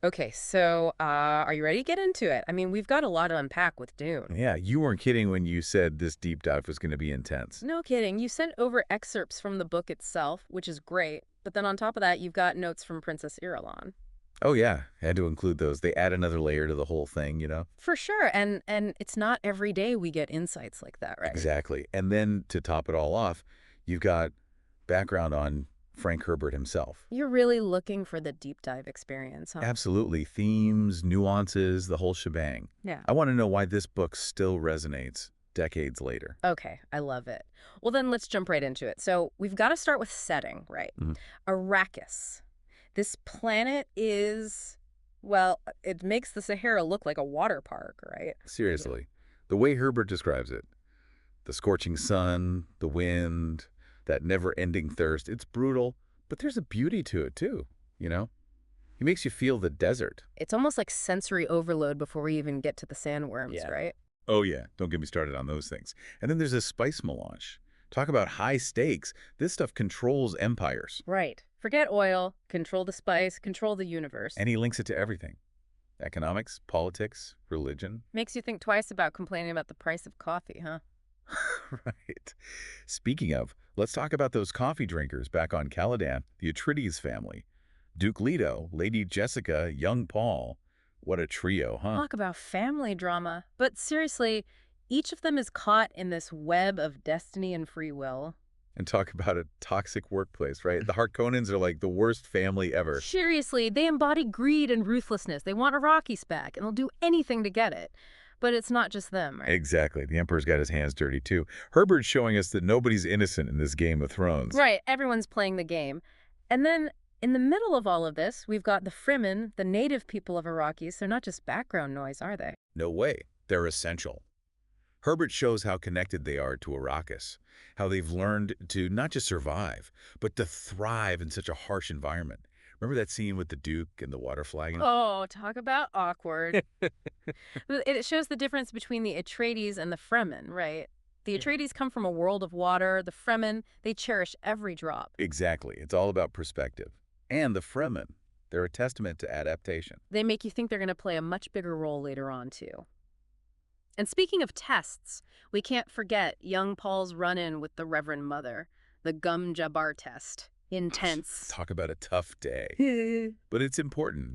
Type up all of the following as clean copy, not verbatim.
Okay, so are you ready to get into it? I mean, we've got a lot to unpack with Dune. Yeah, you weren't kidding when you said this deep dive was going to be intense. No kidding. You sent over excerpts from the book itself, which is great. But then on top of that, you've got notes from Princess Irulan. Oh yeah, had to include those. They add another layer to the whole thing. For sure. And it's not every day we get insights like that, right? Exactly. And then to top it all off, you've got background on Frank Herbert himself. You're really looking for the deep dive experience, huh? Absolutely. Themes, nuances, the whole shebang. Yeah. I want to know why this book still resonates decades later. Okay, I love it. Well, then let's jump right into it. So we've got to start with setting, right? Arrakis. This planet is, well, it makes the Sahara look like a water park, right? Seriously. The way Herbert describes it, the scorching sun, the wind, that never-ending thirst, it's brutal, but there's a beauty to it too. He makes you feel the desert. It's almost like sensory overload before we even get to the sandworms, Yeah. right? Oh yeah, don't get me started on those things. And then there's a spice melange. Talk about high stakes. This stuff controls empires. Right. Forget oil, control the spice, control the universe. And he links it to everything. Economics, politics, religion. Makes you think twice about complaining about the price of coffee, huh? Right. Speaking of, let's talk about those coffee drinkers back on Caladan, the Atreides family. Duke Leto, Lady Jessica, young Paul. What a trio, huh? Talk about family drama. But seriously, each of them is caught in this web of destiny and free will. And talk about a toxic workplace, right? The Harkonnens are like the worst family ever. Seriously, they embody greed and ruthlessness. They want Arrakis back, and they'll do anything to get it. But it's not just them, right? Exactly. The Emperor's got his hands dirty, too. Herbert's showing us that nobody's innocent in this Game of Thrones. Right, everyone's playing the game. And then, in the middle of all of this, we've got the Fremen, the native people of Arrakis. They're not just background noise, are they? No way. They're essential. Herbert shows how connected they are to Arrakis, how they've learned to not just survive, but to thrive in such a harsh environment. Remember that scene with the Duke and the water flagon? Oh, talk about awkward. It shows the difference between the Atreides and the Fremen, right? The Atreides come from a world of water. The Fremen, they cherish every drop. Exactly. It's all about perspective. And the Fremen, they're a testament to adaptation. They make you think they're going to play a much bigger role later on, too. And speaking of tests, we can't forget young Paul's run-in with the Reverend Mother, the Gum Jabbar test. Intense. Talk about a tough day. But it's important.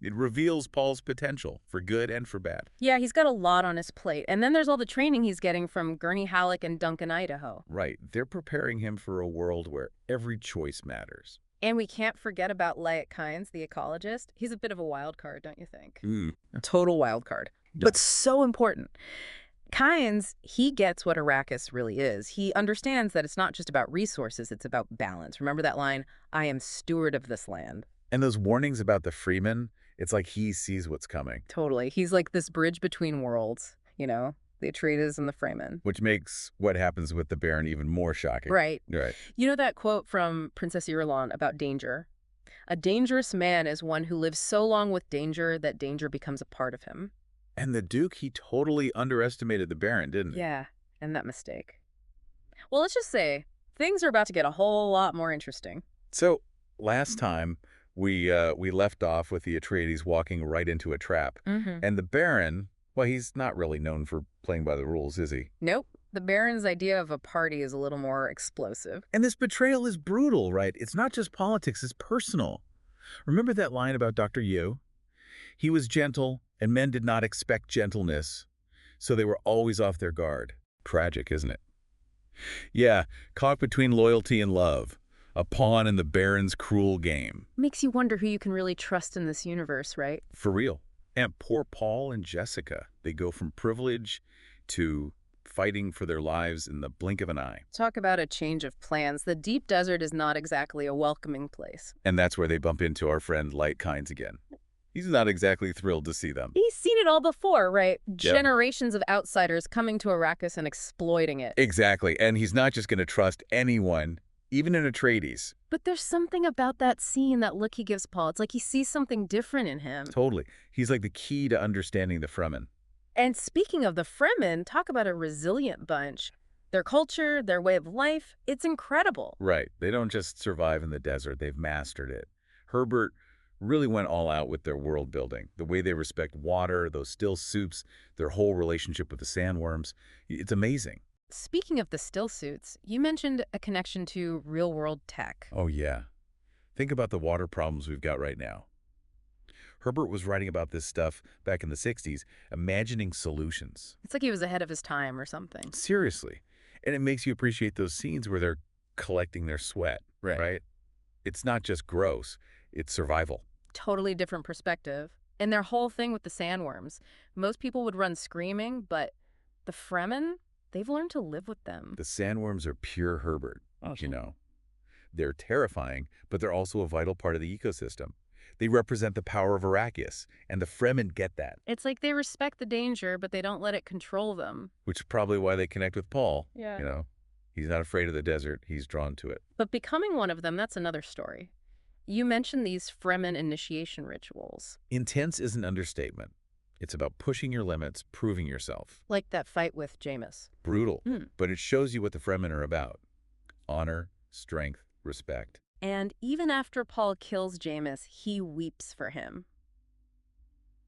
It reveals Paul's potential for good and for bad. Yeah, he's got a lot on his plate. And then there's all the training he's getting from Gurney Halleck and Duncan, Idaho. Right. They're preparing him for a world where every choice matters. And we can't forget about Lyot Kynes, the ecologist. He's a bit of a wild card, don't you think? A total wild card. But so important. Kynes, he gets what Arrakis really is. He understands that it's not just about resources, it's about balance. Remember that line, I am steward of this land. And those warnings about the Freeman, it's like he sees what's coming. Totally. He's like this bridge between worlds, the Atreides and the Fremen. Which makes what happens with the Baron even more shocking. Right. Right. You know that quote from Princess Irulan about danger? A dangerous man is one who lives so long with danger that danger becomes a part of him. And the Duke, he totally underestimated the Baron, didn't he? Yeah, and that mistake. Well, let's just say things are about to get a whole lot more interesting. So last time we left off with the Atreides walking right into a trap. And the Baron, well, he's not really known for playing by the rules, is he? Nope. The Baron's idea of a party is a little more explosive. And this betrayal is brutal, right? It's not just politics, it's personal. Remember that line about Dr. Yu? He was gentle, and men did not expect gentleness, so they were always off their guard. Tragic, isn't it? Yeah, caught between loyalty and love. A pawn in the Baron's cruel game. Makes you wonder who you can really trust in this universe, right? For real. And poor Paul and Jessica, they go from privilege to fighting for their lives in the blink of an eye. Talk about a change of plans. The deep desert is not exactly a welcoming place. And that's where they bump into our friend Lyot Kynes again. He's not exactly thrilled to see them. He's seen it all before, right? Yep. Generations of outsiders coming to Arrakis and exploiting it. Exactly. And he's not just going to trust anyone, even an Atreides. But there's something about that scene, that look he gives Paul. It's like he sees something different in him. Totally. He's like the key to understanding the Fremen. And speaking of the Fremen, talk about a resilient bunch. Their culture, their way of life, it's incredible. Right. They don't just survive in the desert. They've mastered it. Herbert Really went all out with their world building. The way they respect water, those still soups, their whole relationship with the sandworms. It's amazing. Speaking of the still suits, you mentioned a connection to real-world tech. Oh, yeah. Think about the water problems we've got right now. Herbert was writing about this stuff back in the 60s, imagining solutions. It's like he was ahead of his time or something. Seriously. And it makes you appreciate those scenes where they're collecting their sweat, Right. right? It's not just gross, it's survival. Totally different perspective. And their whole thing with the sandworms. Most people would run screaming, but the Fremen, they've learned to live with them. The sandworms are pure Herbert, you Awesome. know. They're terrifying, but they're also a vital part of the ecosystem. They represent the power of Arrakis, and the Fremen get that, It's like they respect the danger, but they don't let it control them. which is probably why they connect with Paul. Yeah. You know, he's not afraid of the desert. He's drawn to it. But becoming one of them, that's another story. You mentioned these Fremen initiation rituals, Intense is an understatement. It's about pushing your limits, proving yourself. like that fight with Jameis. Brutal, Hmm. but it shows you what the Fremen are about. Honor, strength, respect. And even after Paul kills Jameis, he weeps for him.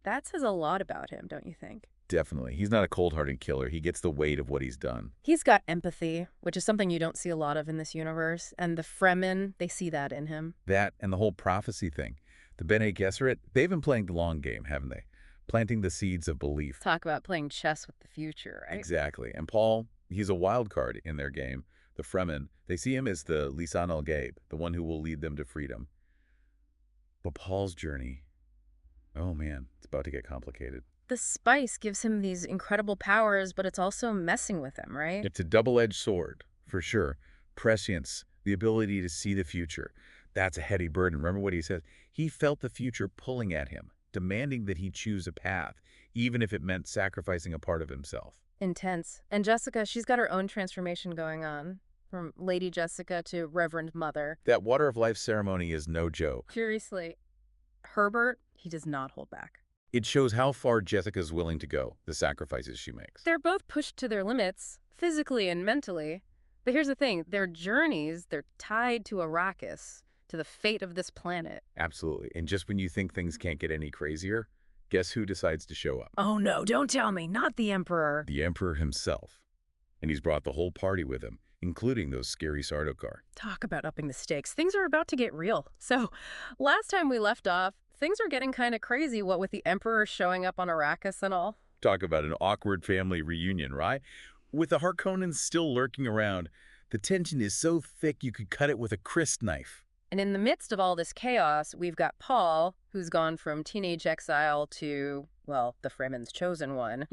That says a lot about him, don't you think? Definitely. He's not a cold-hearted killer. He gets the weight of what he's done. He's got empathy, which is something you don't see a lot of in this universe. And the Fremen, they see that in him. That and the whole prophecy thing. The Bene Gesserit, they've been playing the long game, haven't they? Planting the seeds of belief. Talk about playing chess with the future, right? Exactly. And Paul, he's a wild card in their game. The Fremen, they see him as the Lisan al-Gaib, the one who will lead them to freedom. But Paul's journey, oh man, it's about to get complicated. The spice gives him these incredible powers, but it's also messing with him, right? It's a double-edged sword, for sure. Prescience, the ability to see the future. That's a heady burden. Remember what he says? He felt the future pulling at him, demanding that he choose a path, even if it meant sacrificing a part of himself. Intense. And Jessica, she's got her own transformation going on, from Lady Jessica to Reverend Mother. That Water of Life ceremony is no joke. Curiously, Herbert, he does not hold back. It shows how far Jessica's willing to go, the sacrifices she makes. They're both pushed to their limits, physically and mentally. But here's the thing, their journeys, they're tied to Arrakis, to the fate of this planet. Absolutely. And just when you think things can't get any crazier, guess who decides to show up? Oh no, don't tell me, not the Emperor. The Emperor himself. And he's brought the whole party with him, including those scary Sardaukar. Talk about upping the stakes. Things are about to get real. So, last time we left off, things are getting kind of crazy, what with the Emperor showing up on Arrakis and all. Talk about an awkward family reunion, right? With the Harkonnens still lurking around, the tension is so thick you could cut it with a crisp knife. And in the midst of all this chaos, we've got Paul, who's gone from teenage exile to, well, the Fremen's chosen one.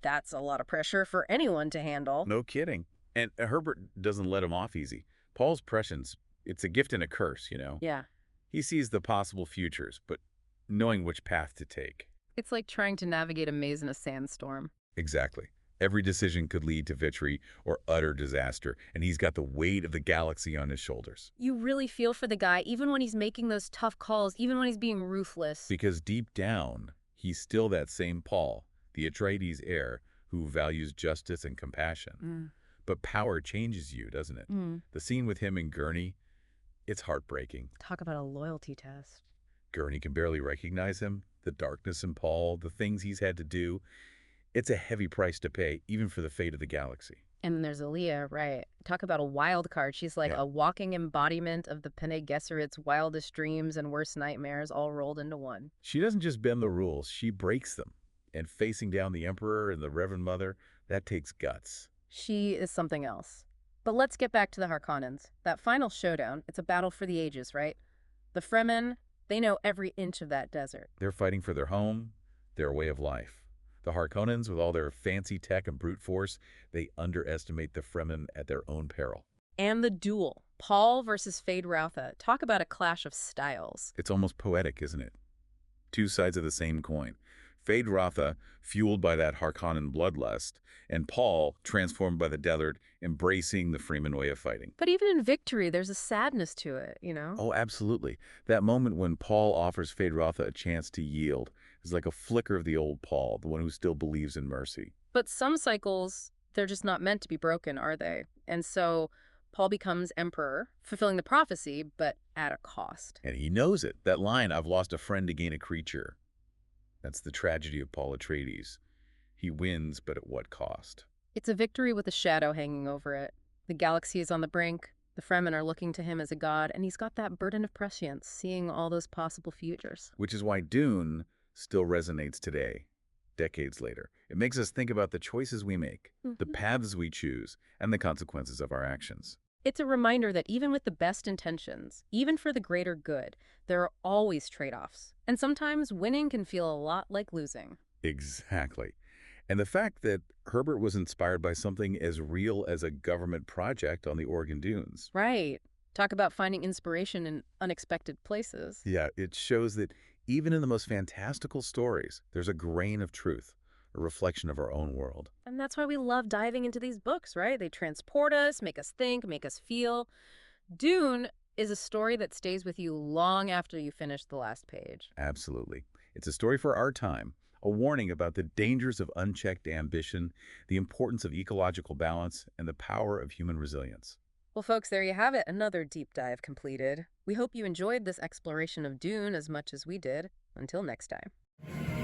That's a lot of pressure for anyone to handle. No kidding. And Herbert doesn't let him off easy. Paul's prescience, it's a gift and a curse, you know? Yeah. He sees the possible futures, but knowing which path to take. It's like trying to navigate a maze in a sandstorm. Exactly. Every decision could lead to victory or utter disaster, and he's got the weight of the galaxy on his shoulders. You really feel for the guy, even when he's making those tough calls, even when he's being ruthless. Because deep down, he's still that same Paul, the Atreides heir, who values justice and compassion. But power changes you, doesn't it? The scene with him and Gurney, it's heartbreaking. Talk about a loyalty test. Gurney can barely recognize him, the darkness in Paul, the things he's had to do. It's a heavy price to pay, even for the fate of the galaxy. And then there's Aaliyah, right? Talk about a wild card. She's like a walking embodiment of the Bene Gesserit's wildest dreams and worst nightmares all rolled into one. She doesn't just bend the rules, she breaks them. And facing down the Emperor and the Reverend Mother, that takes guts. She is something else. But let's get back to the Harkonnens. That final showdown, it's a battle for the ages, right? The Fremen, they know every inch of that desert. They're fighting for their home, their way of life. The Harkonnens, with all their fancy tech and brute force, they underestimate the Fremen at their own peril. And the duel. Paul versus Feyd-Rautha. Talk about a clash of styles. It's almost poetic, isn't it? Two sides of the same coin. Feyd-Rautha, fueled by that Harkonnen bloodlust, and Paul, transformed by the desert, embracing the Fremen way of fighting. But even in victory, there's a sadness to it, you know? Oh, absolutely. That moment when Paul offers Feyd-Rautha a chance to yield is like a flicker of the old Paul, the one who still believes in mercy. But some cycles, they're just not meant to be broken, are they? And so Paul becomes emperor, fulfilling the prophecy, but at a cost. And he knows it. That line, "I've lost a friend to gain a creature." That's the tragedy of Paul Atreides. He wins, but at what cost? It's a victory with a shadow hanging over it. The galaxy is on the brink. The Fremen are looking to him as a god, and he's got that burden of prescience, seeing all those possible futures. Which is why Dune still resonates today, decades later. It makes us think about the choices we make, the paths we choose, and the consequences of our actions. It's a reminder that even with the best intentions, even for the greater good, there are always trade-offs. And sometimes winning can feel a lot like losing. Exactly. And the fact that Herbert was inspired by something as real as a government project on the Oregon Dunes. Right. Talk about finding inspiration in unexpected places. Yeah, it shows that even in the most fantastical stories, there's a grain of truth, a reflection of our own world. And that's why we love diving into these books, right? They transport us, make us think, make us feel. Dune is a story that stays with you long after you finish the last page. Absolutely. It's a story for our time, a warning about the dangers of unchecked ambition, the importance of ecological balance, and the power of human resilience. Well, folks, there you have it, another deep dive completed. We hope you enjoyed this exploration of Dune as much as we did. Until next time.